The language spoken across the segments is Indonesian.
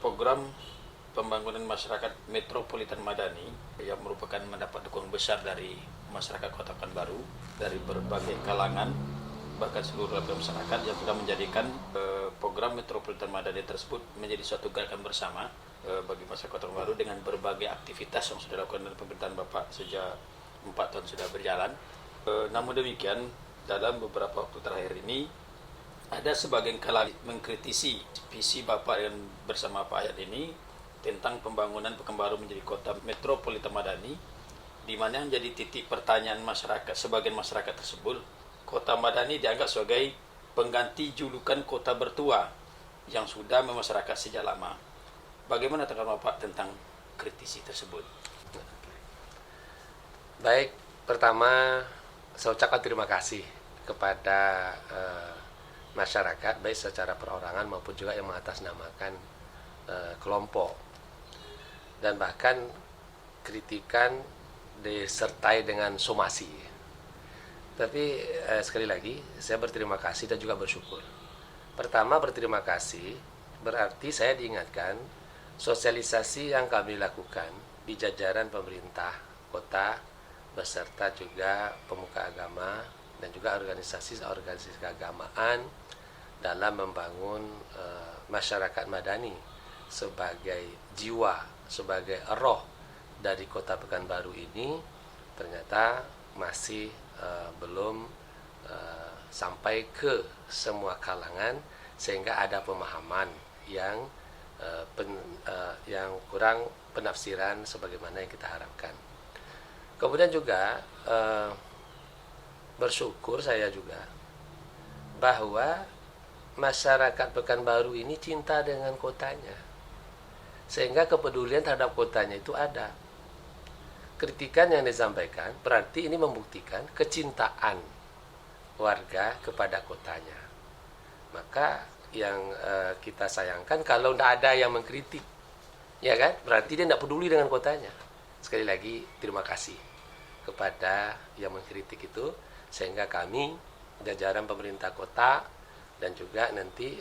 program pembangunan masyarakat metropolitan Madani yang merupakan mendapat dukungan besar dari masyarakat Kota Pekanbaru dari berbagai kalangan, bahkan seluruh lapisan masyarakat, yang sudah menjadikan program metropolitan Madani tersebut menjadi suatu gerakan bersama bagi masyarakat Kota Pekanbaru dengan berbagai aktivitas yang sudah dilakukan oleh pemerintahan Bapak sejak 4 tahun sudah berjalan. Namun demikian, dalam beberapa waktu terakhir ini ada sebagian kalangan mengkritisi visi Bapak yang bersama Pak Ayat ini tentang pembangunan Pekanbaru menjadi kota metropolitan Madani, di mana yang jadi titik pertanyaan masyarakat, sebagian masyarakat tersebut, kota Madani dianggap sebagai pengganti julukan kota bertua yang sudah memasyarakat sejak lama. Bagaimana tanggapan Bapak tentang kritisi tersebut? Baik, pertama saya ucapkan terima kasih kepada masyarakat, baik secara perorangan maupun juga yang mengatasnamakan kelompok, dan bahkan kritikan disertai dengan somasi. Tapi sekali lagi saya berterima kasih dan juga bersyukur. Pertama, berterima kasih berarti saya diingatkan sosialisasi yang kami lakukan di jajaran pemerintah kota beserta juga pemuka agama dan juga organisasi keagamaan dalam membangun masyarakat Madani sebagai jiwa, sebagai roh dari kota Pekanbaru ini ternyata masih belum sampai ke semua kalangan, sehingga ada pemahaman yang kurang penafsiran sebagaimana yang kita harapkan. Kemudian juga bersyukur saya juga bahwa masyarakat Pekanbaru ini cinta dengan kotanya, sehingga kepedulian terhadap kotanya itu ada. Kritikan yang disampaikan berarti ini membuktikan kecintaan warga kepada kotanya. Maka yang kita sayangkan kalau tidak ada yang mengkritik, ya kan? Berarti dia tidak peduli dengan kotanya. Sekali lagi terima kasih kepada yang mengkritik itu, sehingga kami jajaran pemerintah kota dan juga nanti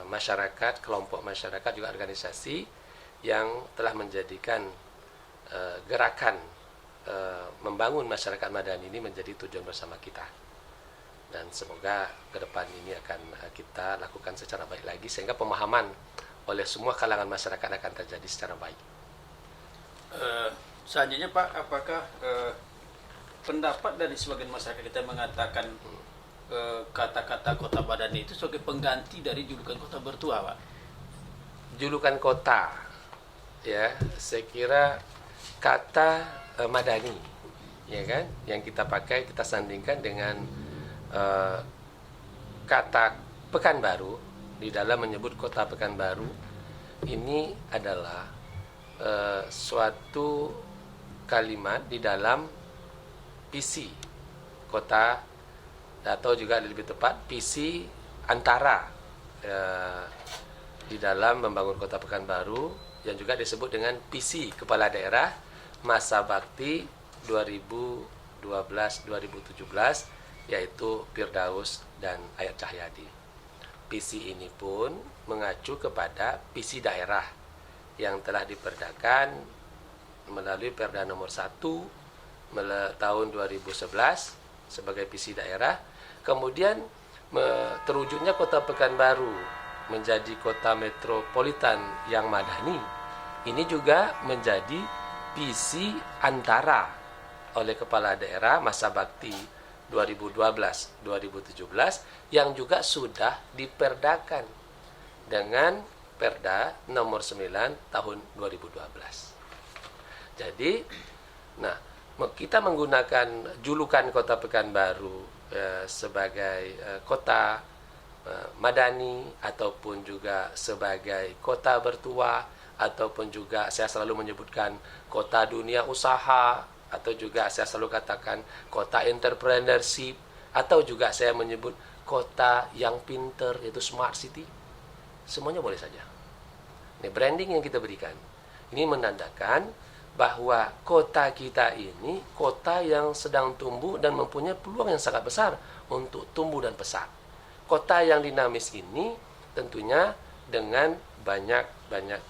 masyarakat, kelompok masyarakat juga organisasi yang telah menjadikan gerakan membangun masyarakat Madani ini menjadi tujuan bersama kita, dan semoga ke depan ini akan kita lakukan secara baik lagi sehingga pemahaman oleh semua kalangan masyarakat akan terjadi secara baik. Selanjutnya Pak, apakah pendapat dari sebagian masyarakat kita mengatakan kata-kata kota Madani itu sebagai pengganti dari julukan kota bertua, Pak? Julukan kota, ya, saya kira kata Madani, ya kan, yang kita pakai, kita sandingkan dengan kata Pekanbaru di dalam menyebut kota Pekanbaru. Ini adalah suatu kalimat di dalam visi kota, atau juga lebih tepat visi antara di dalam membangun kota Pekanbaru, yang juga disebut dengan visi kepala daerah masa bakti 2012-2017, yaitu Firdaus dan Ayat Cahyadi. Visi ini pun mengacu kepada visi daerah yang telah diperdakan melalui Perda nomor 1 tahun 2011 sebagai visi daerah. Kemudian terwujudnya kota Pekanbaru menjadi kota metropolitan yang madani, ini juga menjadi visi antara oleh kepala daerah masa bakti 2012-2017 yang juga sudah diperdakan dengan Perda nomor 9 tahun 2012. Jadi, kita menggunakan julukan kota Pekanbaru sebagai kota madani, ataupun juga sebagai kota bertua, ataupun juga saya selalu menyebutkan kota dunia usaha, atau juga saya selalu katakan kota entrepreneurship, atau juga saya menyebut kota yang pinter, yaitu smart city. Semuanya boleh saja. Ini branding yang kita berikan. Ini menandakan bahwa kota kita ini kota yang sedang tumbuh dan mempunyai peluang yang sangat besar untuk tumbuh dan pesat. Kota yang dinamis ini tentunya dengan banyak banyak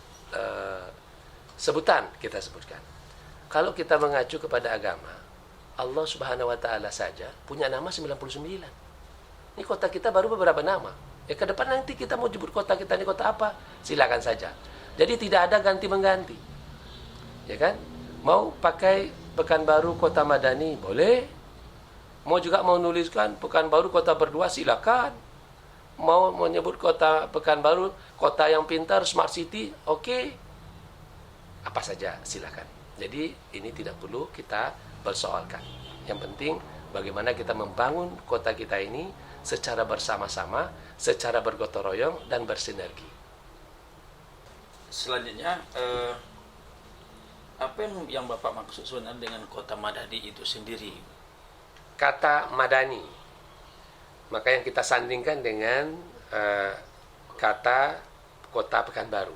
sebutan kita sebutkan. Kalau kita mengacu kepada agama, Allah Subhanahu wa taala saja punya nama 99. Ini kota kita baru beberapa nama. Ya ke depan nanti kita mau jemput kota kita ini kota apa? Silakan saja. Jadi tidak ada ganti mengganti. Ya kan? Mau pakai Pekanbaru Kota Madani, boleh. Mau juga mau nuliskan Pekanbaru Kota Berdua, silakan. Mau menyebut kota Pekanbaru kota yang pintar, smart city, oke. Apa saja silakan. Jadi ini tidak perlu kita persoalkan. Yang penting bagaimana kita membangun kota kita ini secara bersama-sama, secara bergotong royong dan bersinergi. Selanjutnya, apa yang Bapak maksud sebenarnya dengan kota Madani itu sendiri? Kata Madani, maka yang kita sandingkan dengan kata kota Pekanbaru.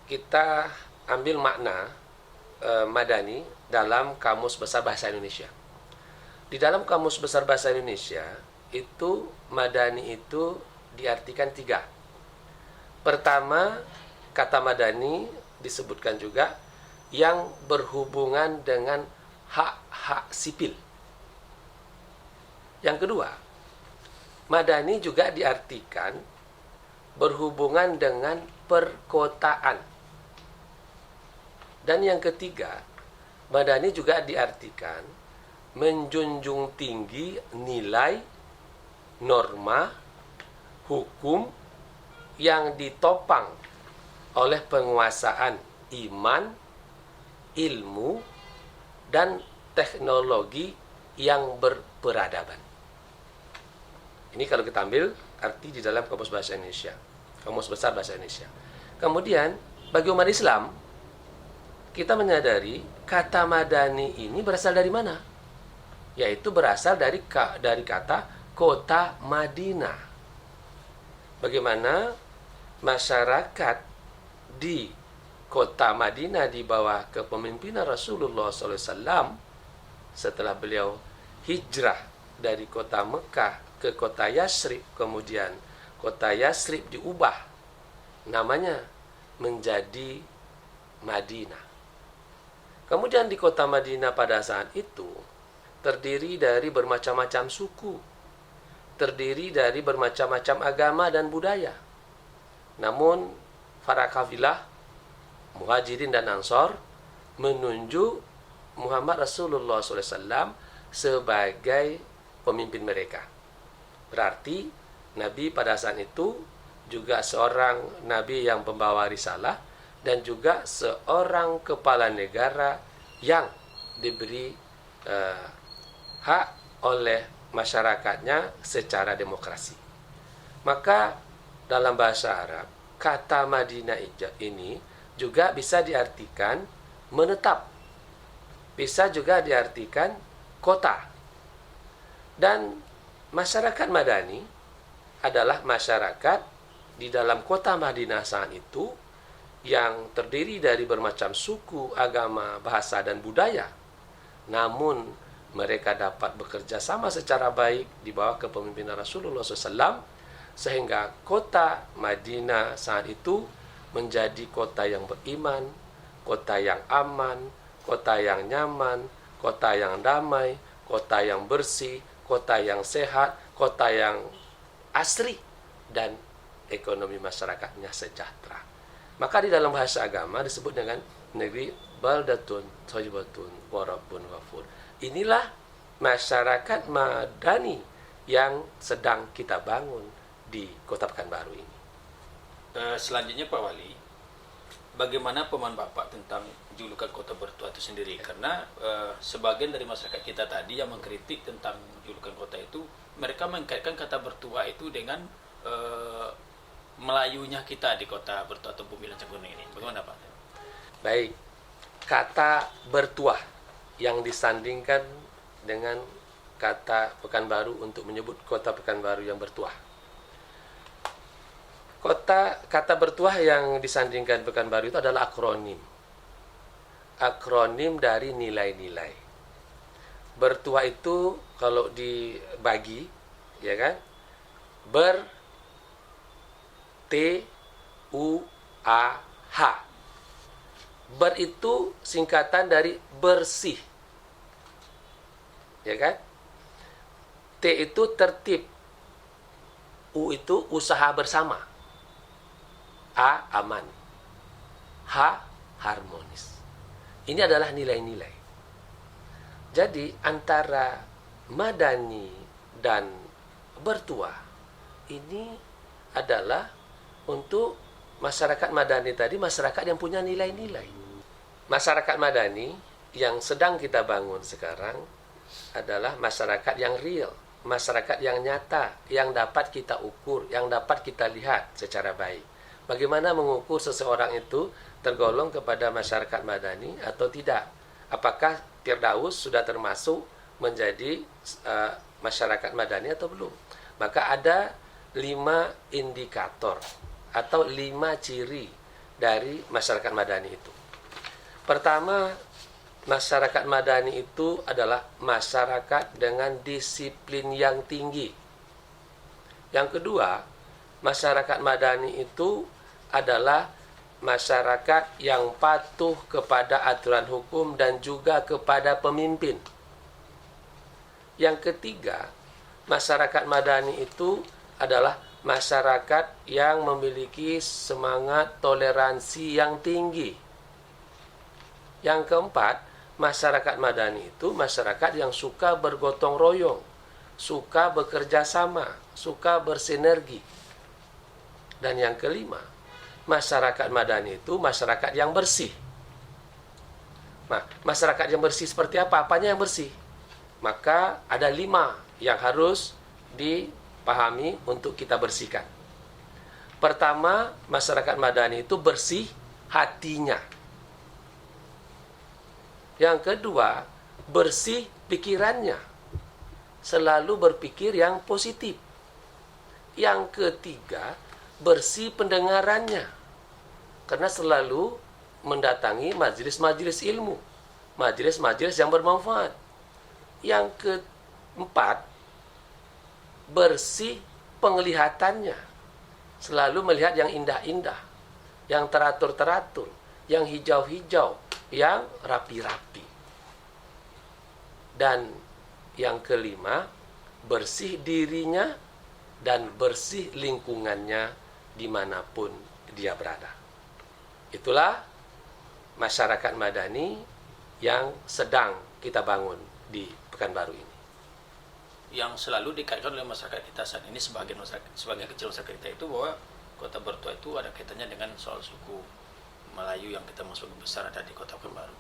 Kita ambil makna Madani dalam Kamus Besar Bahasa Indonesia. Di dalam Kamus Besar Bahasa Indonesia itu Madani itu diartikan 3. Pertama, kata Madani disebutkan juga yang berhubungan dengan hak-hak sipil. Yang kedua, Madani juga diartikan berhubungan dengan perkotaan. Dan yang ketiga, Madani juga diartikan menjunjung tinggi nilai, norma, hukum yang ditopang oleh penguasaan iman, ilmu, dan teknologi yang berperadaban. Ini kalau kita ambil arti di dalam Kamus Bahasa Indonesia, Kamus Besar Bahasa Indonesia. Kemudian, bagi umat Islam, kita menyadari kata Madani ini berasal dari mana? Yaitu berasal dari kata kota Madinah. Bagaimana masyarakat di kota Madinah di bawah kepemimpinan Rasulullah SAW setelah beliau hijrah dari kota Mekah ke kota Yasrib, kemudian kota Yasrib diubah namanya menjadi Madinah. Kemudian di kota Madinah pada saat itu terdiri dari bermacam-macam suku, terdiri dari bermacam-macam agama dan budaya. Namun para kafilah Muhajirin dan Ansor menunjuk Muhammad Rasulullah SAW sebagai pemimpin mereka. Berarti Nabi pada saat itu juga seorang Nabi yang pembawa risalah dan juga seorang kepala negara yang diberi hak oleh masyarakatnya secara demokrasi. Maka dalam bahasa Arab, kata Madinah ini juga bisa diartikan menetap, bisa juga diartikan kota. Dan masyarakat Madani adalah masyarakat di dalam kota Madinah saat itu yang terdiri dari bermacam suku, agama, bahasa, dan budaya. Namun mereka dapat bekerja sama secara baik di bawah kepemimpinan Rasulullah SAW sehingga kota Madinah saat itu menjadi kota yang beriman, kota yang aman, kota yang nyaman, kota yang damai, kota yang bersih, kota yang sehat, kota yang asri, dan ekonomi masyarakatnya sejahtera. Maka di dalam bahasa agama disebut dengan negeri baldatun thayyibatun wa rabbun ghafur. Inilah masyarakat Madani yang sedang kita bangun di Kota Pekanbaru ini. Selanjutnya Pak Wali, bagaimana pemahaman Bapak tentang julukan Kota Bertua itu sendiri? Karena sebagian dari masyarakat kita tadi yang mengkritik tentang julukan kota itu, mereka mengkaitkan kata Bertua itu dengan Melayunya kita di Kota Bertua atau Bumi Lancang Kuning ini. Bagaimana Pak? Baik, kata bertuah yang disandingkan dengan kata Pekanbaru untuk menyebut Kota Pekanbaru yang bertuah. Kata bertuah yang disandingkan Pekanbaru itu adalah akronim. Akronim dari nilai-nilai. Bertuah itu kalau dibagi, ya kan? Ber, T, U-A-H. Ber itu singkatan dari bersih. Ya kan? T itu tertib. U itu usaha bersama. A, aman. H, harmonis. Ini adalah nilai-nilai. Jadi antara madani dan bertuah ini adalah untuk masyarakat madani tadi, masyarakat yang punya nilai-nilai. Masyarakat madani yang sedang kita bangun sekarang adalah masyarakat yang real, masyarakat yang nyata, yang dapat kita ukur, yang dapat kita lihat secara baik. Bagaimana mengukur seseorang itu tergolong kepada masyarakat madani atau tidak? Apakah Firdaus sudah termasuk menjadi masyarakat madani atau belum? Maka ada 5 indikator atau 5 ciri dari masyarakat madani itu. Pertama, masyarakat madani itu adalah masyarakat dengan disiplin yang tinggi. Yang kedua, masyarakat madani itu adalah masyarakat yang patuh kepada aturan hukum dan juga kepada pemimpin. Yang ketiga, masyarakat madani itu adalah masyarakat yang memiliki semangat toleransi yang tinggi. Yang keempat, masyarakat madani itu masyarakat yang suka bergotong royong, suka bekerja sama, suka bersinergi. Dan yang kelima, masyarakat madani itu masyarakat yang bersih. Nah, masyarakat yang bersih seperti apa? Apanya yang bersih? Maka ada 5 yang harus dipahami untuk kita bersihkan. Pertama, masyarakat madani itu bersih hatinya. Yang kedua, bersih pikirannya. Selalu berpikir yang positif. Yang ketiga, bersih pendengarannya. Karena selalu mendatangi majelis-majelis ilmu, majelis-majelis yang bermanfaat. Yang keempat, bersih penglihatannya. Selalu melihat yang indah-indah, yang teratur-teratur, yang hijau-hijau, yang rapi-rapi. Dan yang kelima, bersih dirinya dan bersih lingkungannya dimanapun dia berada. Itulah masyarakat madani yang sedang kita bangun di Pekanbaru ini. Yang selalu dikaitkan oleh masyarakat kita saat ini, sebagian kecil masyarakat kita itu, bahwa Kota Bertuah itu ada kaitannya dengan soal suku Melayu yang kita masuk besar ada di Kota Pekanbaru.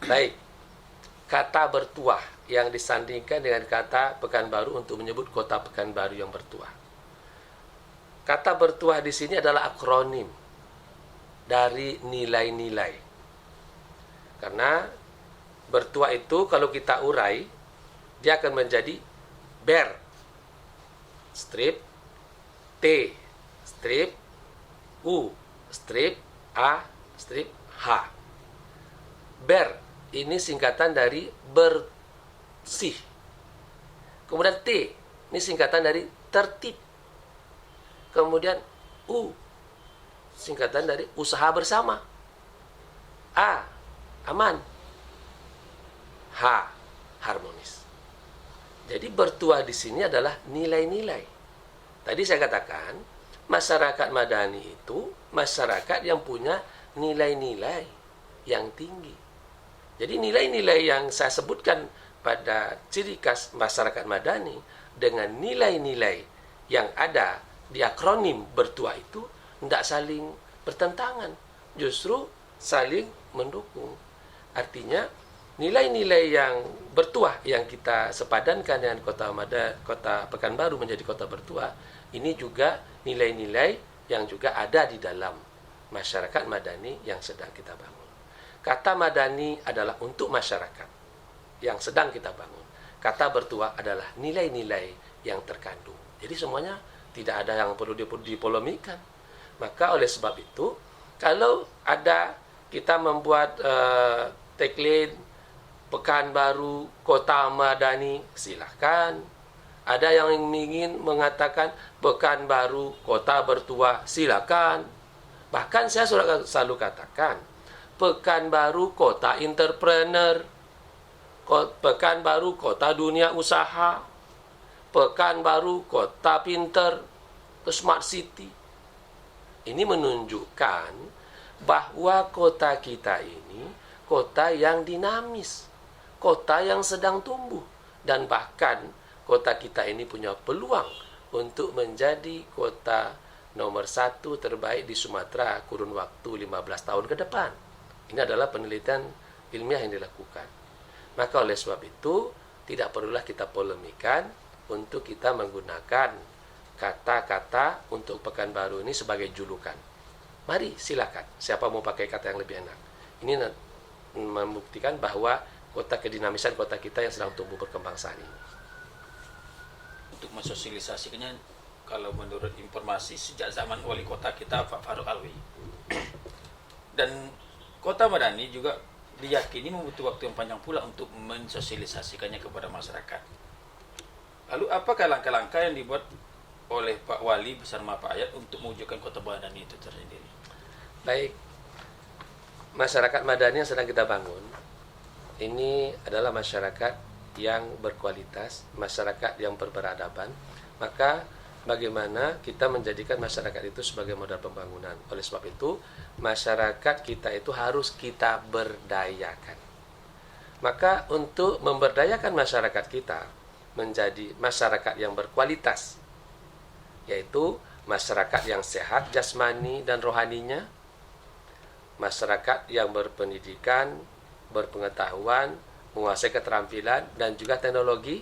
Baik, kata bertuah yang disandingkan dengan kata Pekanbaru untuk menyebut Kota Pekanbaru yang bertuah. Kata bertuah di sini adalah akronim dari nilai-nilai. Karena bertuah itu kalau kita urai, dia akan menjadi ber, strip, T, strip, U, strip, A, strip, H. Ber, ini singkatan dari bersih. Kemudian T, ini singkatan dari tertib. Kemudian U, singkatan dari usaha bersama. A, aman. H, harmonis. Jadi bertuah di sini adalah nilai-nilai. Tadi saya katakan, masyarakat madani itu masyarakat yang punya nilai-nilai yang tinggi. Jadi nilai-nilai yang saya sebutkan pada ciri khas masyarakat madani dengan nilai-nilai yang ada di akronim bertuah itu tidak saling bertentangan, justru saling mendukung. Artinya nilai-nilai yang bertuah yang kita sepadankan dengan Kota Pekanbaru menjadi Kota Bertuah, ini juga nilai-nilai yang juga ada di dalam masyarakat madani yang sedang kita bangun. Kata madani adalah untuk masyarakat yang sedang kita bangun. Kata bertuah adalah nilai-nilai yang terkandung. Jadi semuanya tidak ada yang perlu dipolemikan. Maka oleh sebab itu, kalau ada kita membuat tagline Pekanbaru Kota Madani, silahkan. Ada yang ingin mengatakan Pekanbaru kota bertuah, silakan. Bahkan saya selalu katakan Pekanbaru kota entrepreneur, Pekanbaru kota dunia usaha, Pekanbaru kota pinter, smart city. Ini menunjukkan bahwa kota kita ini kota yang dinamis, kota yang sedang tumbuh, dan bahkan kota kita ini punya peluang untuk menjadi kota nomor 1 terbaik di Sumatera kurun waktu 15 tahun ke depan. Ini adalah penelitian ilmiah yang dilakukan. Maka oleh sebab itu, tidak perlulah kita polemikan untuk kita menggunakan kata-kata untuk Pekanbaru ini sebagai julukan. Mari silakan, siapa mau pakai kata yang lebih enak. Ini membuktikan bahwa kota kedinamisan kota kita yang sedang tumbuh berkembang saat ini. Untuk mensosialisasikannya, kalau menurut informasi sejak zaman wali kota kita Pak Faruk Alwi, dan Kota Madani juga diyakini membutuhkan waktu yang panjang pula untuk mensosialisasikannya kepada masyarakat. Lalu apakah langkah-langkah yang dibuat oleh Pak Wali bersama Pak Ayat untuk mewujudkan Kota Madani itu tersendiri? Baik, masyarakat Madani yang sedang kita bangun ini adalah masyarakat yang berkualitas, masyarakat yang berperadaban. Maka bagaimana kita menjadikan masyarakat itu sebagai modal pembangunan. Oleh sebab itu, masyarakat kita itu harus kita berdayakan. Maka untuk memberdayakan masyarakat kita menjadi masyarakat yang berkualitas, yaitu masyarakat yang sehat jasmani dan rohaninya, masyarakat yang berpendidikan, berpengetahuan, menguasai keterampilan dan juga teknologi,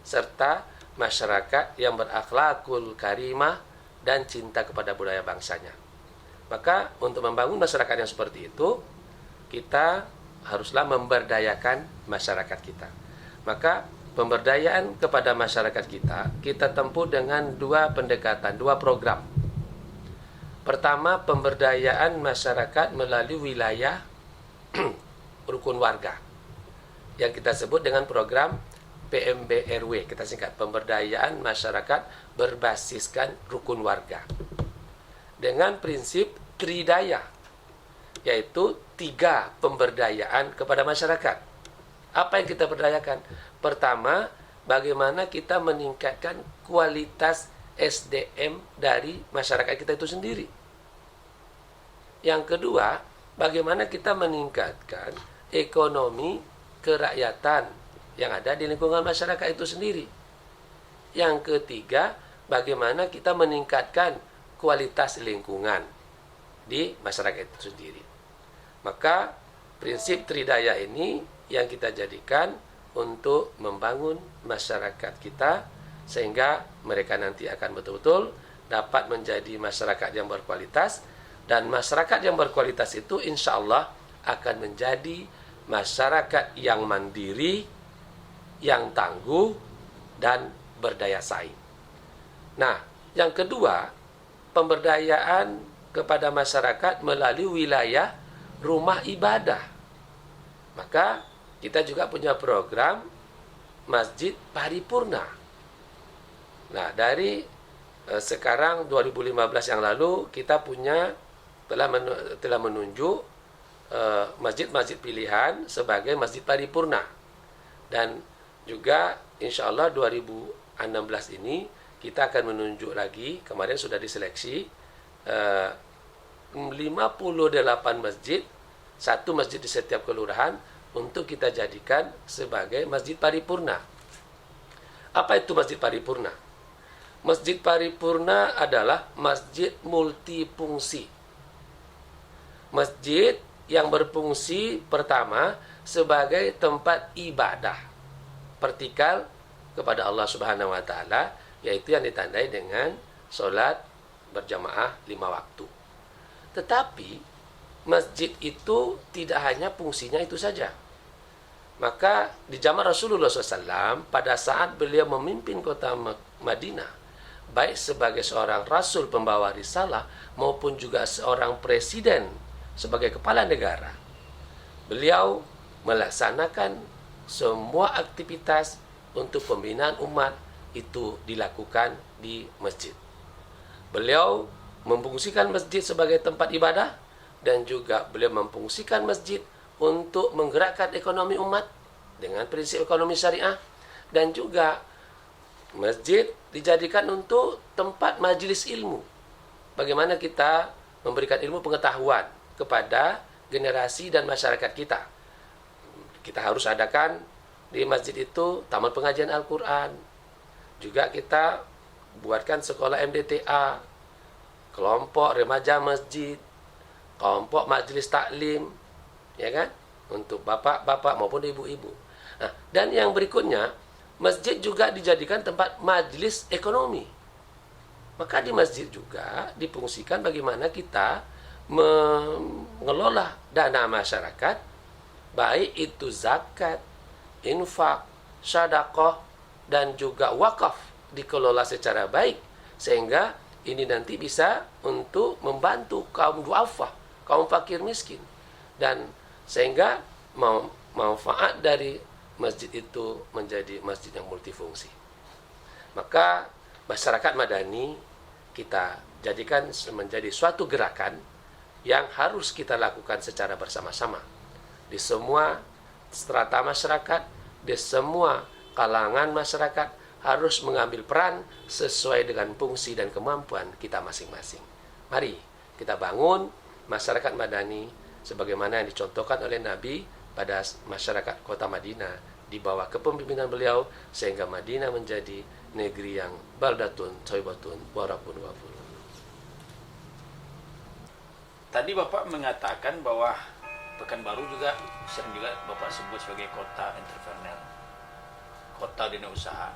serta masyarakat yang berakhlakul karimah dan cinta kepada budaya bangsanya. Maka untuk membangun masyarakat yang seperti itu, kita haruslah memberdayakan masyarakat kita. Maka pemberdayaan kepada masyarakat kita tempuh dengan dua pendekatan, dua program. Pertama, pemberdayaan masyarakat melalui wilayah rukun warga, yang kita sebut dengan program PMBRW, kita singkat, pemberdayaan masyarakat berbasiskan rukun warga. Dengan prinsip tridaya, yaitu 3 pemberdayaan kepada masyarakat. Apa yang kita berdayakan? Pertama, bagaimana kita meningkatkan kualitas SDM dari masyarakat kita itu sendiri. Yang kedua, bagaimana kita meningkatkan ekonomi kerakyatan yang ada di lingkungan masyarakat itu sendiri. Yang ketiga, bagaimana kita meningkatkan kualitas lingkungan di masyarakat itu sendiri. Maka prinsip tridaya ini yang kita jadikan untuk membangun masyarakat kita, sehingga mereka nanti akan betul-betul dapat menjadi masyarakat yang berkualitas. Dan masyarakat yang berkualitas itu insya Allah akan menjadi masyarakat yang mandiri, yang tangguh, dan berdaya saing. Nah, yang kedua, pemberdayaan kepada masyarakat melalui wilayah rumah ibadah. Maka kita juga punya program Masjid Paripurna. Nah, dari sekarang 2015 yang lalu kita telah menunjuk masjid-masjid pilihan sebagai Masjid Paripurna. Dan juga insya Allah 2016 ini kita akan menunjuk lagi, kemarin sudah diseleksi 58 masjid, 1 masjid di setiap kelurahan, untuk kita jadikan sebagai Masjid Paripurna. Apa itu Masjid Paripurna? Masjid Paripurna adalah masjid multifungsi. Masjid yang berfungsi pertama sebagai tempat ibadah vertikal kepada Allah Subhanahu wa taala, yaitu yang ditandai dengan sholat berjamaah 5 waktu. Tetapi masjid itu tidak hanya fungsinya itu saja. Maka di zaman Rasulullah SAW, pada saat beliau memimpin kota Madinah, baik sebagai seorang rasul pembawa risalah maupun juga seorang presiden sebagai kepala negara, beliau melaksanakan semua aktivitas untuk pembinaan umat itu dilakukan di masjid. Beliau memfungsikan masjid sebagai tempat ibadah dan juga beliau memfungsikan masjid untuk menggerakkan ekonomi umat dengan prinsip ekonomi syariah, dan juga masjid dijadikan untuk tempat majelis ilmu. Bagaimana kita memberikan ilmu pengetahuan kepada generasi dan masyarakat kita. Kita harus adakan di masjid itu taman pengajian Al-Quran. Juga kita buatkan sekolah MDTA, kelompok remaja masjid, kelompok majelis taklim, ya kan? Untuk bapak-bapak maupun ibu-ibu. Nah, dan yang berikutnya, masjid juga dijadikan tempat majelis ekonomi. Maka di masjid juga difungsikan bagaimana kita mengelola dana masyarakat, baik itu zakat, infak, sedekah, dan juga wakaf dikelola secara baik, sehingga ini nanti bisa untuk membantu kaum du'afa, kaum fakir miskin, dan sehingga manfaat dari masjid itu menjadi masjid yang multifungsi. Maka masyarakat madani kita jadikan menjadi suatu gerakan yang harus kita lakukan secara bersama-sama di semua strata masyarakat, di semua kalangan masyarakat harus mengambil peran sesuai dengan fungsi dan kemampuan kita masing-masing. Mari kita bangun masyarakat madani sebagaimana yang dicontohkan oleh Nabi pada masyarakat kota Madinah di bawah kepemimpinan beliau, sehingga Madinah menjadi negeri yang baldatun, thayyibatun, wa rabbun ghafur. Tadi Bapak mengatakan bahwa Pekanbaru juga sering juga Bapak sebut sebagai kota entrepreneur, kota dunia usaha.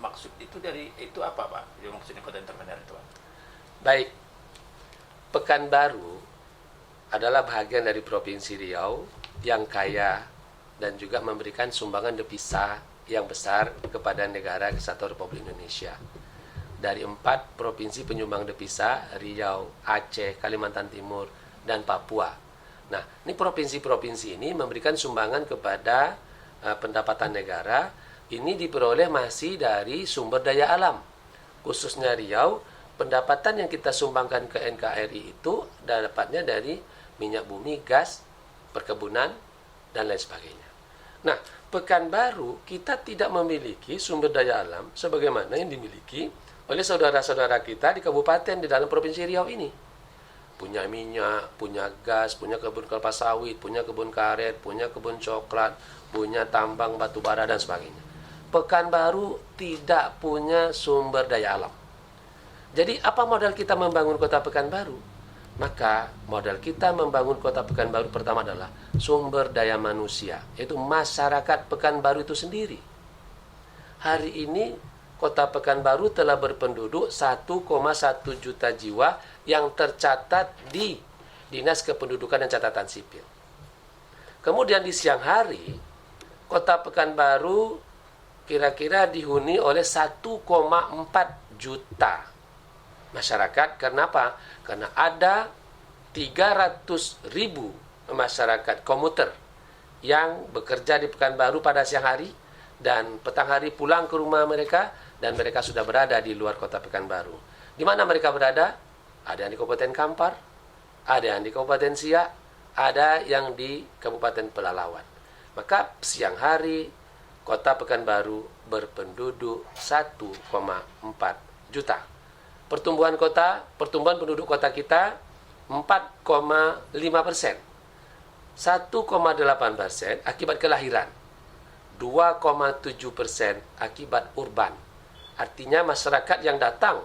Maksud itu apa Pak? Yang maksudnya kota entrepreneur itu Pak? Baik, Pekanbaru adalah bagian dari Provinsi Riau yang kaya dan juga memberikan sumbangan devisa yang besar kepada negara Kesatuan Republik Indonesia. Dari 4 provinsi penyumbang devisa, Riau, Aceh, Kalimantan Timur, dan Papua. Nah, ini provinsi-provinsi ini memberikan sumbangan kepada pendapatan negara. Ini diperoleh masih dari sumber daya alam. Khususnya Riau, pendapatan yang kita sumbangkan ke NKRI itu dapatnya dari minyak bumi, gas, perkebunan, dan lain sebagainya. Nah, Pekanbaru kita tidak memiliki sumber daya alam sebagaimana yang dimiliki oleh saudara-saudara kita di kabupaten di dalam Provinsi Riau ini. Punya minyak, punya gas, punya kebun kelapa sawit, punya kebun karet, punya kebun coklat, punya tambang batu bara, dan sebagainya. Pekanbaru tidak punya sumber daya alam. Jadi apa modal kita membangun kota Pekanbaru? Maka modal kita membangun kota Pekanbaru pertama adalah sumber daya manusia, yaitu masyarakat Pekanbaru itu sendiri. Hari ini kota Pekanbaru telah berpenduduk 1,1 juta jiwa yang tercatat di Dinas Kependudukan dan Catatan Sipil. Kemudian di siang hari, kota Pekanbaru kira-kira dihuni oleh 1,4 juta masyarakat. Kenapa? Karena ada 300.000 masyarakat komuter yang bekerja di Pekanbaru pada siang hari dan petang hari pulang ke rumah mereka, dan mereka sudah berada di luar kota Pekanbaru. Di mana mereka berada? Ada yang di Kabupaten Kampar, ada yang di Kabupaten Siak, ada yang di Kabupaten Pelalawan. Maka siang hari kota Pekanbaru berpenduduk 1,4 juta. Pertumbuhan penduduk kota kita 4,5%. 1,8% akibat kelahiran. 2,7% akibat urban. Artinya masyarakat yang datang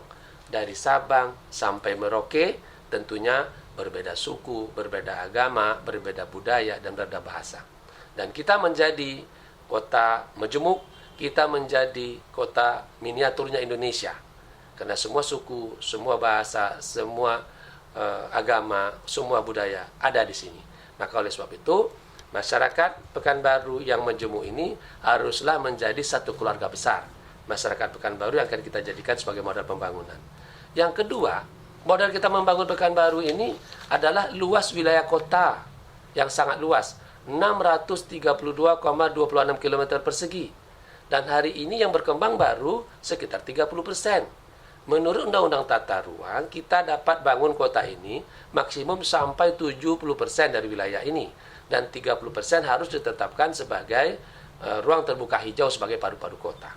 dari Sabang sampai Merauke tentunya berbeda suku, berbeda agama, berbeda budaya, dan berbeda bahasa. Dan kita menjadi kota majemuk, kita menjadi kota miniaturnya Indonesia. Karena semua suku, semua bahasa, semua agama, semua budaya ada di sini. Maka oleh sebab itu, masyarakat Pekanbaru yang majemuk ini haruslah menjadi satu keluarga besar. Masyarakat Pekanbaru yang akan kita jadikan sebagai modal pembangunan. Yang kedua, modal kita membangun Pekanbaru ini adalah luas wilayah kota yang sangat luas, 632,26 km persegi. Dan hari ini yang berkembang baru sekitar 30%. Menurut Undang-Undang Tata Ruang, kita dapat bangun kota ini maksimum sampai 70% dari wilayah ini. Dan 30% harus ditetapkan sebagai ruang terbuka hijau sebagai paru-paru kota.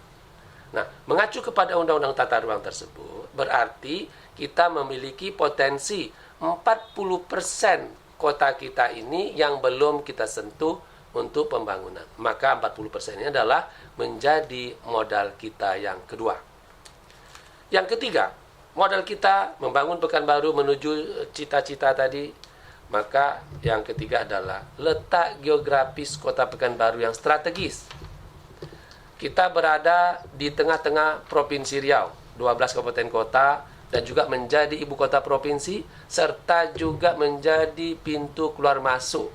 Nah, mengacu kepada Undang-Undang Tata Ruang tersebut, berarti kita memiliki potensi 40% kota kita ini yang belum kita sentuh untuk pembangunan. Maka 40% ini adalah menjadi modal kita yang kedua. Yang ketiga, modal kita membangun Pekanbaru menuju cita-cita tadi. Maka yang ketiga adalah letak geografis kota Pekanbaru yang strategis. Kita berada di tengah-tengah Provinsi Riau, 12 kabupaten kota, dan juga menjadi ibu kota provinsi, serta juga menjadi pintu keluar masuk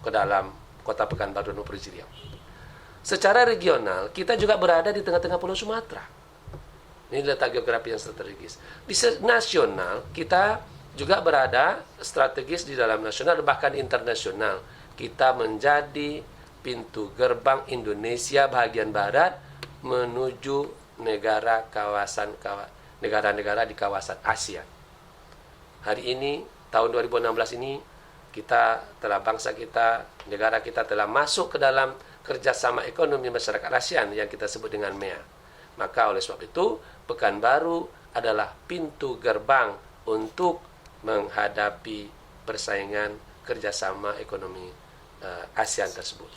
ke dalam kota Pekanbaru dan Provinsi Riau. Secara regional, kita juga berada di tengah-tengah Pulau Sumatera. Ini letak geografi yang strategis. Di nasional, kita juga berada strategis di dalam nasional, bahkan internasional. Kita menjadi pintu gerbang Indonesia bagian barat menuju negara-negara di kawasan Asia. Hari ini, tahun 2016 ini, kita telah bangsa kita, negara kita telah masuk ke dalam kerjasama ekonomi masyarakat ASEAN yang kita sebut dengan MEA. Maka oleh sebab itu, Pekanbaru adalah pintu gerbang untuk menghadapi persaingan kerjasama ekonomi ASEAN tersebut.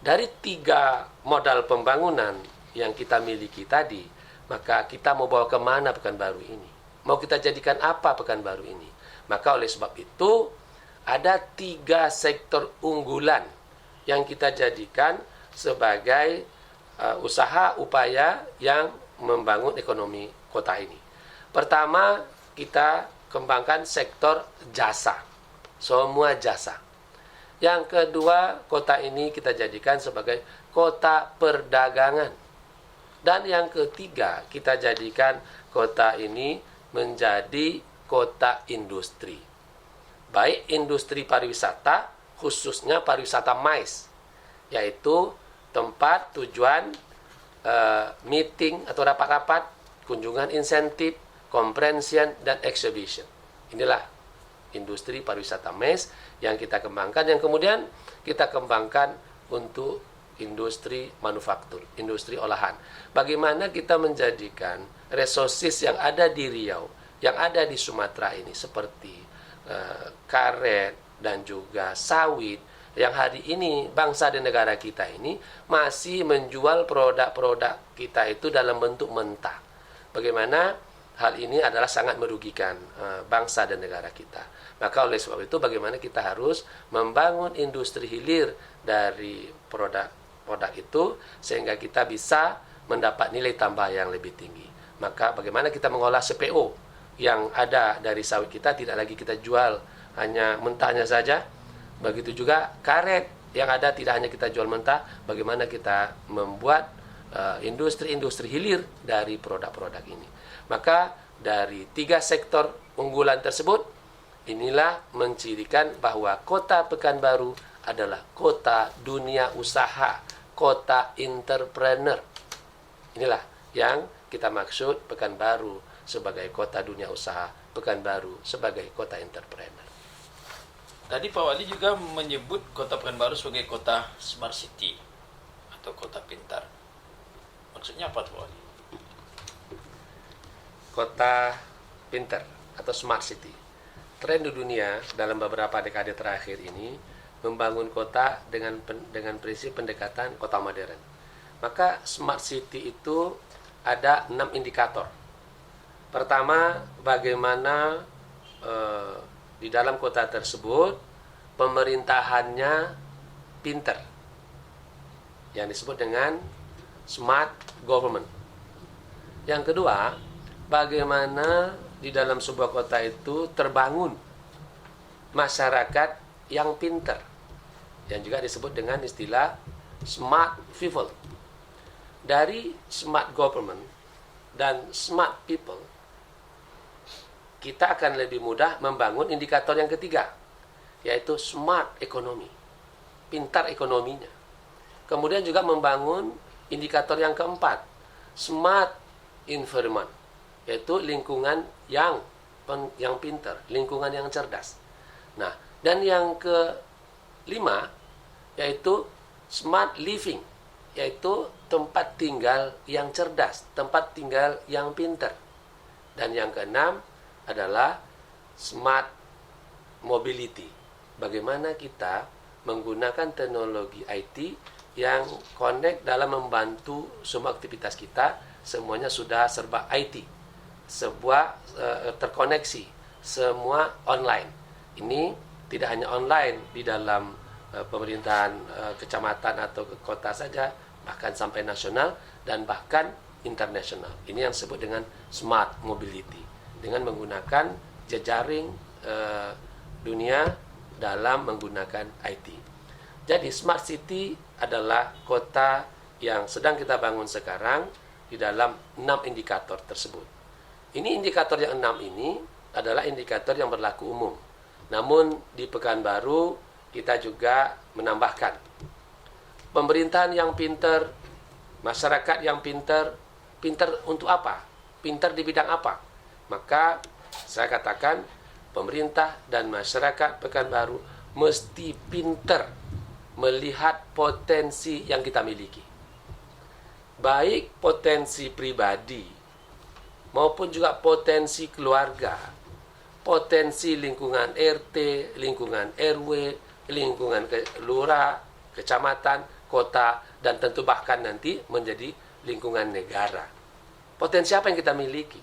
Dari 3 modal pembangunan yang kita miliki tadi, maka kita mau bawa kemana Pekanbaru ini? Mau kita jadikan apa Pekanbaru ini? Maka oleh sebab itu, ada 3 sektor unggulan yang kita jadikan sebagai usaha upaya yang membangun ekonomi kota ini. Pertama, kita kembangkan sektor jasa. Semua jasa. Yang kedua, kota ini kita jadikan sebagai kota perdagangan. Dan yang ketiga, kita jadikan kota ini menjadi kota industri. Baik industri pariwisata, khususnya pariwisata MICE, yaitu tempat tujuan meeting atau rapat-rapat, kunjungan insentif, conference dan exhibition. Inilah industri pariwisata MICE yang kita kembangkan, yang kemudian kita kembangkan untuk industri manufaktur, industri olahan. Bagaimana kita menjadikan resources yang ada di Riau, yang ada di Sumatera ini, seperti karet dan juga sawit, yang hari ini bangsa dan negara kita ini masih menjual produk-produk kita itu dalam bentuk mentah. Bagaimana hal ini adalah sangat merugikan bangsa dan negara kita. Maka oleh sebab itu bagaimana kita harus membangun industri hilir dari produk-produk itu sehingga kita bisa mendapat nilai tambah yang lebih tinggi. Maka bagaimana kita mengolah CPO yang ada dari sawit kita, tidak lagi kita jual hanya mentahnya saja. Begitu juga karet yang ada tidak hanya kita jual mentah, bagaimana kita membuat industri-industri hilir dari produk-produk ini. Maka dari 3 sektor unggulan tersebut, inilah mencirikan bahwa kota Pekanbaru adalah kota dunia usaha, kota entrepreneur. Inilah yang kita maksud Pekanbaru sebagai kota dunia usaha, Pekanbaru sebagai kota entrepreneur. Tadi Pak Wali juga menyebut kota Pekanbaru sebagai kota smart city atau kota pintar. Maksudnya apa Pak Wali? Kota pintar atau smart city. Tren di dunia dalam beberapa dekade terakhir ini membangun kota dengan prinsip pendekatan kota modern. Maka smart city itu ada 6 indikator. Pertama, bagaimana di dalam kota tersebut pemerintahannya pintar, yang disebut dengan smart government. Yang kedua, bagaimana di dalam sebuah kota itu terbangun masyarakat yang pintar, yang juga disebut dengan istilah smart people. Dari smart government dan smart people, kita akan lebih mudah membangun indikator yang ketiga, yaitu smart economy, pintar ekonominya. Kemudian juga membangun indikator yang keempat, smart environment, yaitu lingkungan yang pintar, lingkungan yang cerdas. Nah, dan yang kelima yaitu smart living, yaitu tempat tinggal yang cerdas, tempat tinggal yang pintar. Dan yang keenam adalah smart mobility. Bagaimana kita menggunakan teknologi IT yang connect dalam membantu semua aktivitas kita, semuanya sudah serba IT, sebuah terkoneksi, semua online. Ini tidak hanya online di dalam pemerintahan kecamatan atau kota saja, bahkan sampai nasional dan bahkan internasional. Ini yang disebut dengan smart mobility, dengan menggunakan jejaring dunia dalam menggunakan IT. Jadi smart city adalah kota yang sedang kita bangun sekarang di dalam 6 indikator tersebut. Ini indikator yang 6 ini adalah indikator yang berlaku umum. Namun di Pekanbaru kita juga menambahkan pemerintahan yang pintar, masyarakat yang pintar. Pintar untuk apa? Pintar di bidang apa? Maka saya katakan pemerintah dan masyarakat Pekanbaru mesti pintar melihat potensi yang kita miliki. Baik potensi pribadi maupun juga potensi keluarga, potensi lingkungan RT, lingkungan RW, lingkungan lurah, kecamatan, kota, dan tentu bahkan nanti menjadi lingkungan negara. Potensi apa yang kita miliki?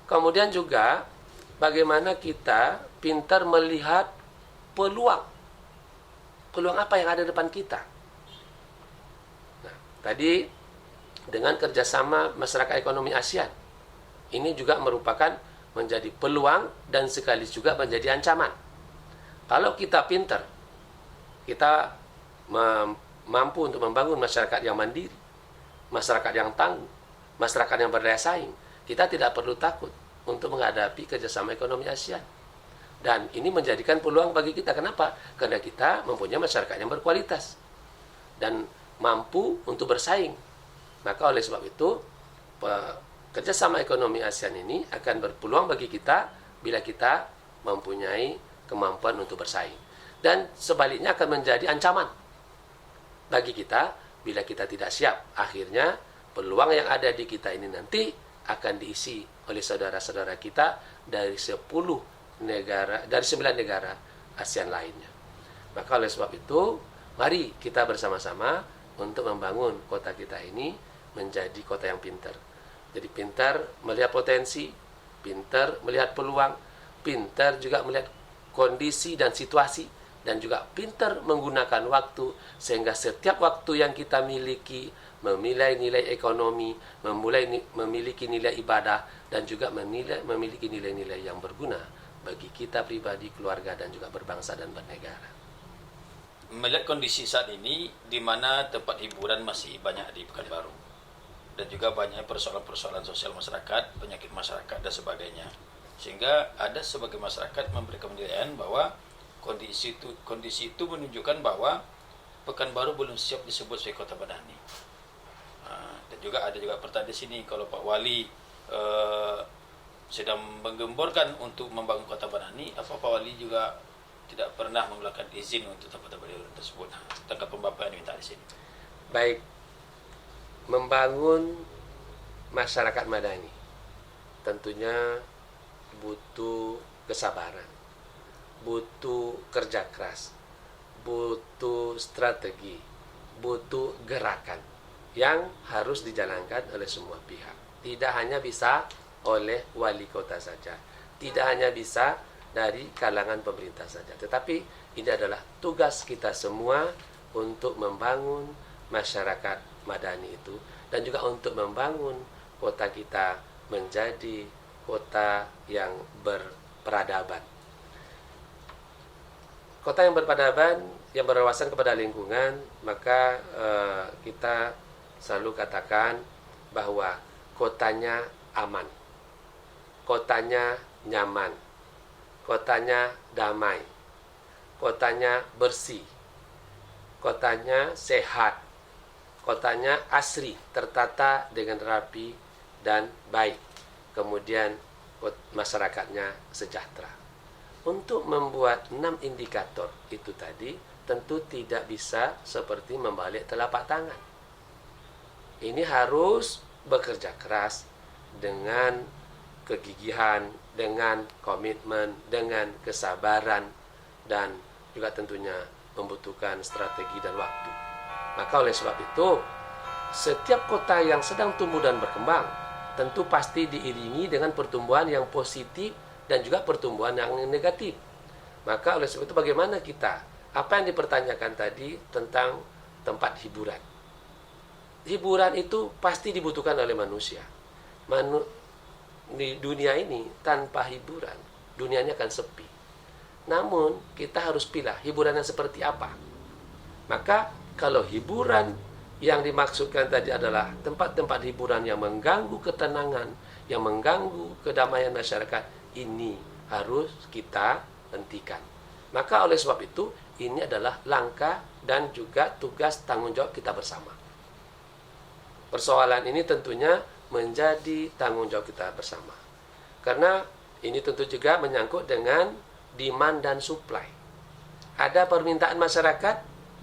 Kemudian juga bagaimana kita pintar melihat peluang. Peluang apa yang ada di depan kita? Nah, tadi dengan kerjasama masyarakat ekonomi ASEAN, ini juga merupakan menjadi peluang dan sekaligus juga menjadi ancaman. Kalau kita pintar, kita mampu untuk membangun masyarakat yang mandiri, masyarakat yang tangguh, masyarakat yang berdaya saing, kita tidak perlu takut untuk menghadapi kerjasama ekonomi ASEAN. Dan ini menjadikan peluang bagi kita. Kenapa? Karena kita mempunyai masyarakat yang berkualitas dan mampu untuk bersaing. Maka oleh sebab itu, kerjasama ekonomi ASEAN ini akan berpeluang bagi kita bila kita mempunyai kemampuan untuk bersaing. Dan sebaliknya akan menjadi ancaman bagi kita bila kita tidak siap. Akhirnya peluang yang ada di kita ini nanti akan diisi oleh saudara-saudara kita dari 9 negara ASEAN lainnya. Maka oleh sebab itu, mari kita bersama-sama untuk membangun kota kita ini menjadi kota yang pintar. Jadi pintar melihat potensi, pintar melihat peluang, pintar juga melihat kondisi dan situasi, dan juga pintar menggunakan waktu sehingga setiap waktu yang kita miliki memiliki nilai ekonomi, memiliki nilai ibadah, dan juga memiliki nilai-nilai yang berguna bagi kita pribadi, keluarga, dan juga berbangsa dan bernegara. Melihat kondisi saat ini di mana tempat hiburan masih banyak di Pekanbaru dan juga banyak persoalan-persoalan sosial masyarakat, penyakit masyarakat dan sebagainya, sehingga ada sebagai masyarakat memberikan penilaian bahwa kondisi itu menunjukkan bahwa Pekanbaru belum siap disebut sebagai kota madani. Dan juga ada pertanyaan di sini, kalau Pak Wali sedang menggemborkan untuk membangun kota madani, apa Pak Wali juga tidak pernah mengeluarkan izin untuk tempat tersebut? Tanggapan Bapak yang diminta di sini. Baik, membangun masyarakat madani tentunya butuh kesabaran, butuh kerja keras, butuh strategi, butuh gerakan yang harus dijalankan oleh semua pihak. Tidak hanya bisa oleh wali kota saja, tidak hanya bisa dari kalangan pemerintah saja, tetapi ini adalah tugas kita semua untuk membangun masyarakat madani itu, dan juga untuk membangun kota kita menjadi kota yang berperadaban. Kota yang berperadaban, yang berwawasan kepada lingkungan, maka kita selalu katakan bahwa kotanya aman, kotanya nyaman, kotanya damai, kotanya bersih, kotanya sehat, kotanya asri, tertata dengan rapi dan baik. Kemudian masyarakatnya sejahtera. Untuk membuat 6 indikator itu tadi tentu tidak bisa seperti membalik telapak tangan. Ini harus bekerja keras dengan kegigihan, dengan komitmen, dengan kesabaran, dan juga tentunya membutuhkan strategi dan waktu. Maka oleh sebab itu, setiap kota yang sedang tumbuh dan berkembang tentu pasti diiringi dengan pertumbuhan yang positif dan juga pertumbuhan yang negatif. Maka oleh sebab itu bagaimana kita, apa yang dipertanyakan tadi tentang tempat hiburan. Hiburan itu pasti dibutuhkan oleh manusia. Di dunia ini tanpa hiburan, dunianya akan sepi. Namun kita harus pilih hiburan yang seperti apa. Maka kalau hiburan yang dimaksudkan tadi adalah tempat-tempat hiburan yang mengganggu ketenangan, yang mengganggu kedamaian masyarakat, ini harus kita hentikan. Maka oleh sebab itu, ini adalah langkah dan juga tugas tanggung jawab kita bersama. Persoalan ini tentunya menjadi tanggung jawab kita bersama. Karena ini tentu juga menyangkut dengan demand dan supply. Ada permintaan masyarakat,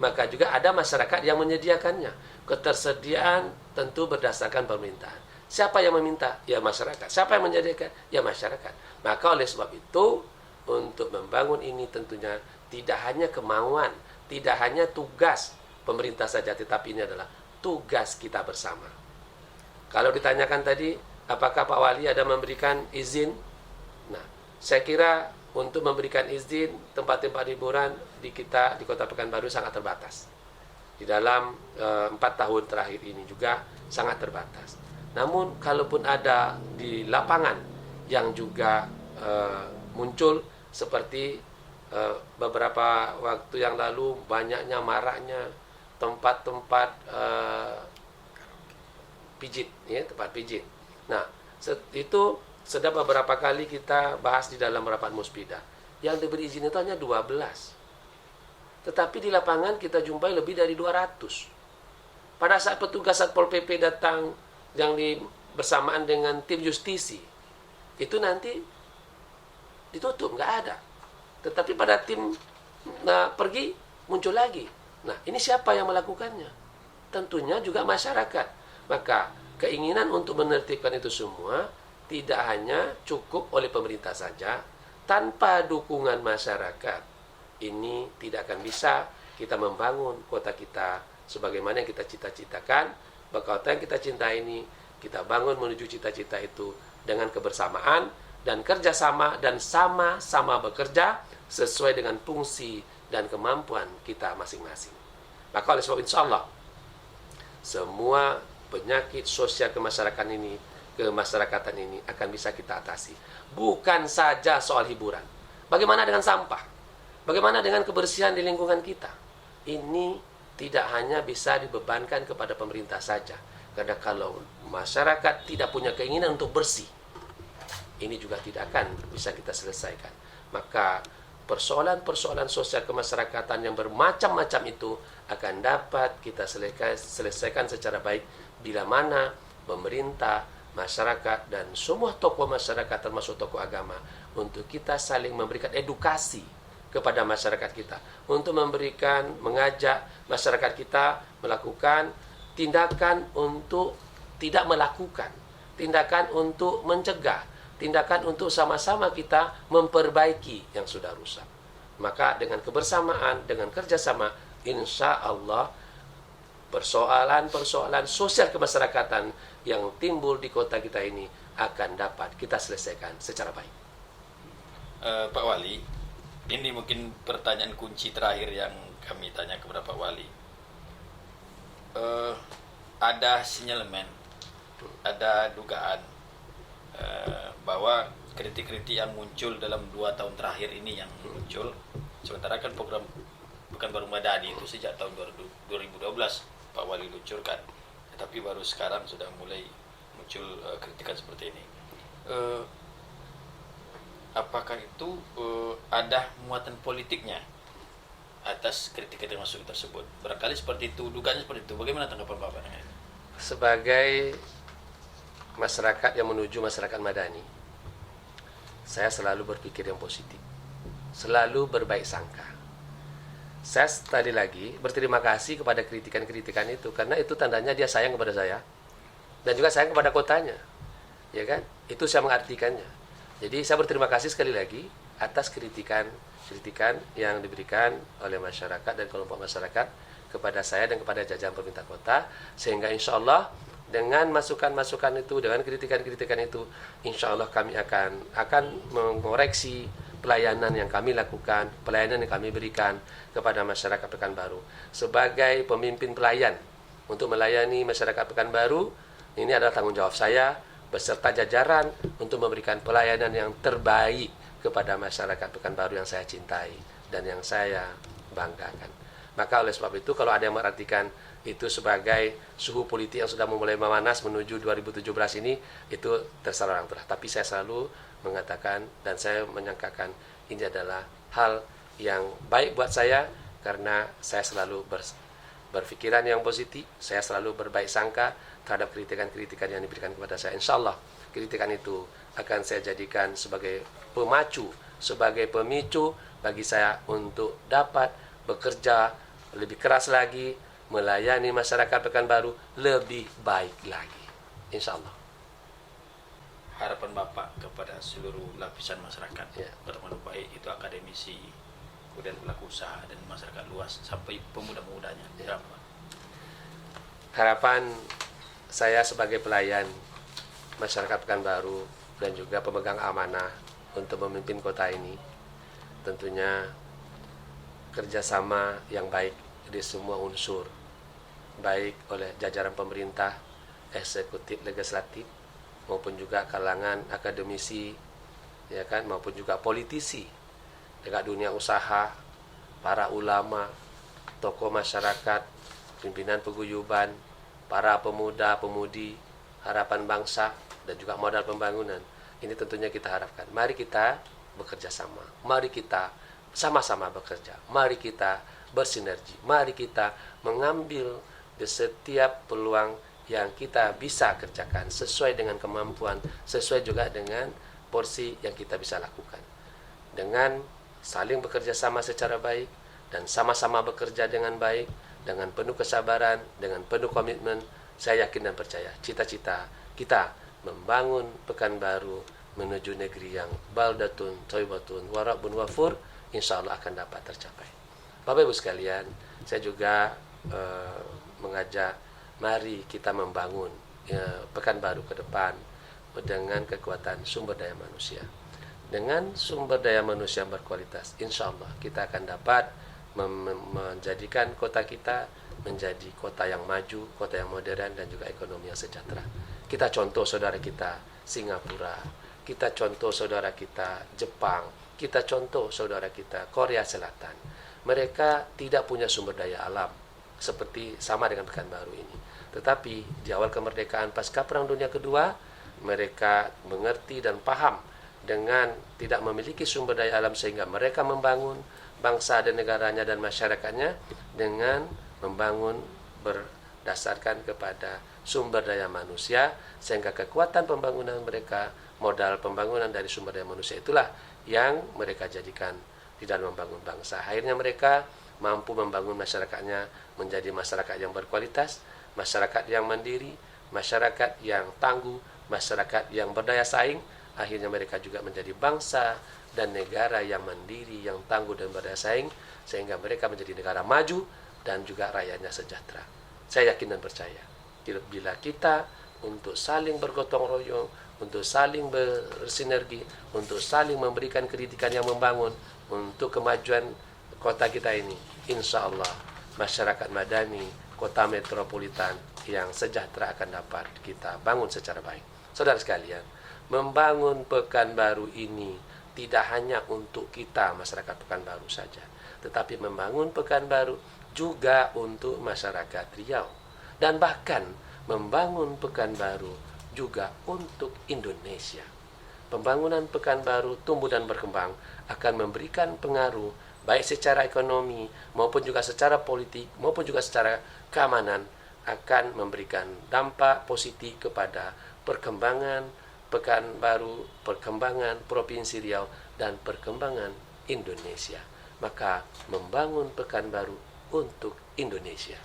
maka juga ada masyarakat yang menyediakannya. Ketersediaan tentu berdasarkan permintaan. Siapa yang meminta? Ya masyarakat. Siapa yang menyediakan? Ya masyarakat. Maka oleh sebab itu, untuk membangun ini tentunya tidak hanya kemauan, tidak hanya tugas pemerintah saja, tetapi ini adalah tugas kita bersama. Kalau ditanyakan tadi, apakah Pak Wali ada memberikan izin? Nah, saya kira untuk memberikan izin tempat-tempat hiburan di kita di Kota Pekanbaru sangat terbatas. Di dalam 4 tahun terakhir ini juga sangat terbatas. Namun kalaupun ada di lapangan yang juga muncul seperti beberapa waktu yang lalu banyaknya maraknya tempat-tempat pijit, ya, tempat pijit. Nah, itu sudah beberapa kali kita bahas di dalam rapat Muspida. Yang diberi izin itu hanya 12. Tetapi di lapangan kita jumpai lebih dari 200. Pada saat petugas Satpol PP datang yang bersamaan dengan tim justisi, itu nanti ditutup, nggak ada. Tetapi pada tim pergi, muncul lagi. Nah, ini siapa yang melakukannya? Tentunya juga masyarakat. Maka keinginan untuk menertibkan itu semua tidak hanya cukup oleh pemerintah saja. Tanpa dukungan masyarakat, ini tidak akan bisa kita membangun kota kita sebagaimana yang kita cita-citakan. Kota yang kita cinta ini, kita bangun menuju cita-cita itu dengan kebersamaan dan kerjasama dan sama-sama bekerja sesuai dengan fungsi dan kemampuan kita masing-masing. Maka oleh sebab insya Allah, semua penyakit sosial kemasyarakatan ini akan bisa kita atasi. Bukan saja soal hiburan. Bagaimana dengan sampah? Bagaimana dengan kebersihan di lingkungan kita? Ini tidak hanya bisa dibebankan kepada pemerintah saja. Karena kalau masyarakat tidak punya keinginan untuk bersih, ini juga tidak akan bisa kita selesaikan. Maka persoalan-persoalan sosial kemasyarakatan yang bermacam-macam itu akan dapat kita selesaikan secara baik bila mana pemerintah, masyarakat, dan semua tokoh masyarakat termasuk tokoh agama untuk kita saling memberikan edukasi kepada masyarakat kita, untuk mengajak masyarakat kita melakukan tindakan untuk tidak melakukan, tindakan untuk mencegah, tindakan untuk sama-sama kita memperbaiki yang sudah rusak. Maka dengan kebersamaan, dengan kerjasama, insya Allah persoalan-persoalan sosial kemasyarakatan yang timbul di kota kita ini akan dapat kita selesaikan secara baik. Pak Wali, ini mungkin pertanyaan kunci terakhir yang kami tanya kepada Pak Wali. Ada sinyalemen, ada dugaan bahwa kritik-kritik yang muncul dalam 2 tahun terakhir ini yang muncul, sementara kan program Pekanbaru Madani itu sejak tahun 2012 Pak Wali luncurkan, tapi baru sekarang sudah mulai muncul kritikan seperti ini. Apakah itu ada muatan politiknya atas kritik yang masuk tersebut. Barangkali seperti itu, dugaannya seperti itu. Bagaimana tanggapan Bapak dengan itu? Sebagai masyarakat yang menuju masyarakat madani, saya selalu berpikir yang positif, selalu berbaik sangka. Saya tadi lagi berterima kasih kepada kritikan-kritikan itu, karena itu tandanya dia sayang kepada saya dan juga sayang kepada kotanya, ya kan? Itu saya mengartikannya. Jadi saya berterima kasih sekali lagi atas kritikan yang diberikan oleh masyarakat dan kelompok masyarakat kepada saya dan kepada jajaran pemerintah kota, sehingga insya Allah dengan masukan-masukan itu, dengan kritikan-kritikan itu, insya Allah kami akan mengoreksi pelayanan yang kami lakukan, pelayanan yang kami berikan kepada masyarakat Pekanbaru. Sebagai pemimpin pelayan untuk melayani masyarakat Pekanbaru, ini adalah tanggung jawab saya beserta jajaran untuk memberikan pelayanan yang terbaik kepada masyarakat Pekanbaru yang saya cintai dan yang saya banggakan. Maka oleh sebab itu, kalau ada yang merartikan itu sebagai suhu politik yang sudah mulai memanas menuju 2017 ini, itu terserah orang tua. Tapi saya selalu mengatakan dan saya menyangkakan ini adalah hal yang baik buat saya, karena saya selalu berpikiran yang positif, saya selalu berbaik sangka terhadap kritikan-kritikan yang diberikan kepada saya. Insya Allah kritikan itu akan saya jadikan sebagai pemacu, sebagai pemicu bagi saya untuk dapat bekerja lebih keras lagi, melayani masyarakat Pekanbaru lebih baik lagi, insya Allah. Harapan Bapak kepada seluruh lapisan masyarakat, Ya. teman baik itu akademisi, kemudian pelaku usaha dan masyarakat luas sampai pemuda-mudanya. Ya. Apa? Harapan saya sebagai pelayan masyarakat Pekanbaru dan juga pemegang amanah untuk memimpin kota ini, tentunya kerjasama yang baik di semua unsur, baik oleh jajaran pemerintah, eksekutif, legislatif, maupun juga kalangan akademisi, ya kan, maupun juga politisi, dekat dunia usaha, para ulama, tokoh masyarakat, pimpinan paguyuban, para pemuda-pemudi, harapan bangsa, dan juga modal pembangunan. Ini tentunya kita harapkan. Mari kita bekerja sama. Mari kita sama-sama bekerja. Mari kita bersinergi. Mari kita mengambil di setiap peluang yang kita bisa kerjakan sesuai dengan kemampuan, sesuai juga dengan porsi yang kita bisa lakukan. Dengan saling bekerja sama secara baik dan sama-sama bekerja dengan baik, dengan penuh kesabaran, dengan penuh komitmen, saya yakin dan percaya cita-cita kita membangun Pekanbaru menuju negeri yang baldatun, thayyibatun, warabun wafur, insya Allah akan dapat tercapai. Bapak Ibu sekalian, saya juga mengajak mari kita membangun Pekanbaru ke depan dengan kekuatan sumber daya manusia. Dengan sumber daya manusia yang berkualitas, insya Allah kita akan dapat menjadikan kota kita menjadi kota yang maju, kota yang modern, dan juga ekonomi yang sejahtera. Kita contoh saudara kita Singapura, kita contoh saudara kita Jepang, kita contoh saudara kita Korea Selatan. Mereka tidak punya sumber daya alam seperti sama dengan Pekanbaru ini. Tetapi di awal kemerdekaan pasca Perang Dunia Kedua, mereka mengerti dan paham dengan tidak memiliki sumber daya alam, sehingga mereka membangun bangsa dan negaranya dan masyarakatnya dengan membangun berdasarkan kepada sumber daya manusia, sehingga kekuatan pembangunan mereka, modal pembangunan dari sumber daya manusia itulah yang mereka jadikan di dalam membangun bangsa. Akhirnya mereka mampu membangun masyarakatnya menjadi masyarakat yang berkualitas, masyarakat yang mandiri, masyarakat yang tangguh, masyarakat yang berdaya saing. Akhirnya mereka juga menjadi bangsa dan negara yang mandiri, yang tangguh dan berdaya saing, sehingga mereka menjadi negara maju dan juga rakyatnya sejahtera. Saya yakin dan percaya, bila kita untuk saling bergotong royong, untuk saling bersinergi, untuk saling memberikan kritikan yang membangun untuk kemajuan kota kita ini, insya Allah masyarakat madani, kota metropolitan yang sejahtera akan dapat kita bangun secara baik. Saudara sekalian, membangun Pekanbaru ini tidak hanya untuk kita masyarakat Pekanbaru saja, tetapi membangun Pekanbaru juga untuk masyarakat Riau, dan bahkan membangun Pekanbaru juga untuk Indonesia. Pembangunan Pekanbaru tumbuh dan berkembang akan memberikan pengaruh baik secara ekonomi maupun juga secara politik maupun juga secara keamanan akan memberikan dampak positif kepada perkembangan Pekanbaru, perkembangan Provinsi Riau, dan perkembangan Indonesia. Maka membangun Pekanbaru untuk Indonesia.